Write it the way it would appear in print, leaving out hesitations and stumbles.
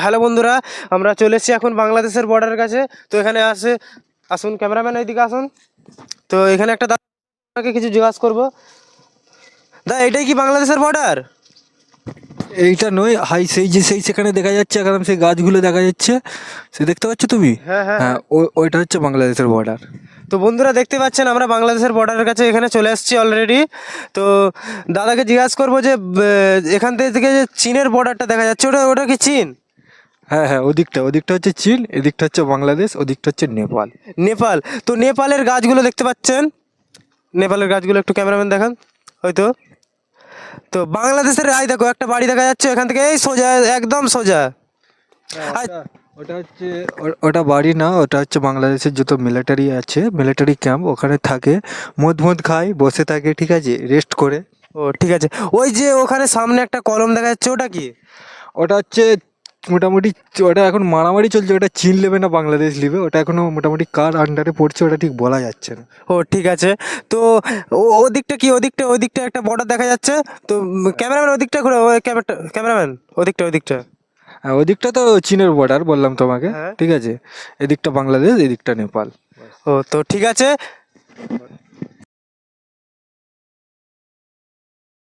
Hello বন্ধুরা, আমরা চলে এসেছি এখন বাংলাদেশের বর্ডারের কাছে। তো এখানে আসুন ক্যামেরাম্যান, এইদিকে আসুন। তো এখানে একটা দাদাকে কিছু জিজ্ঞাসা করবো। এটাই কি বাংলাদেশের বর্ডার? এইটা নয়, সেই সেখানে দেখা যাচ্ছে একদম সেই গাছগুলো দেখা যাচ্ছে, সে দেখতে পাচ্ছ তুমি? হ্যাঁ হ্যাঁ হ্যাঁ, হ্যাঁ। ওইটা হচ্ছে বাংলাদেশের বর্ডার। তো বন্ধুরা দেখতে পাচ্ছেন, আমরা বাংলাদেশের বর্ডারের কাছে এখানে চলে এসেছি অলরেডি। তো দাদাকে জিজ্ঞাসা করবো যে এখান থেকে যে চীনের বর্ডারটা দেখা যাচ্ছে, ওটা ওটা কি চীন? হ্যাঁ হ্যাঁ, ওদিকটা হচ্ছে চীন, এদিকটা হচ্ছে বাংলাদেশ, ওদিকটা হচ্ছে নেপাল। নেপাল। তো নেপালের গাছগুলো দেখতে পাচ্ছেন, নেপালের গাছগুলো একটু ক্যামেরাম্যান দেখান হয়তো। তো বাংলাদেশের দেখো একটা বাড়ি দেখা যাচ্ছে এখান থেকে, এই সোজা, একদম সোজা। আর ওটা হচ্ছে ওটা বাড়ি না, ওটা হচ্ছে বাংলাদেশের যত মিলিটারি আছে, মিলিটারি ক্যাম্প, ওখানে থাকে, মদ খায়, বসে থাকে, ঠিক আছে, রেস্ট করে। ও ঠিক আছে। ওই যে ওখানে সামনে একটা কলম দেখা যাচ্ছে, ওটা কি? ওটা হচ্ছে মোটামুটি, ওটা এখন মারামারি চলছে, ওটা চীন নেবে না বাংলাদেশ নেবে, ওটা এখনো মোটামুটি কার আন্ডারে পড়ছে ওটা ঠিক বলা যাচ্ছে না। ও ঠিক আছে। তো ওদিকটা কি, ওদিকটা একটা বর্ডার দেখা যাচ্ছে। তো ক্যামেরাম্যান ওদিকটা ঘুরে, ওই ক্যামেরাম্যান ওদিকটা। হ্যাঁ, ওদিকটা তো চীনের বর্ডার বললাম তোমাকে, হ্যাঁ। ঠিক আছে, এদিকটা বাংলাদেশ, এদিকটা নেপাল। ও তো ঠিক আছে।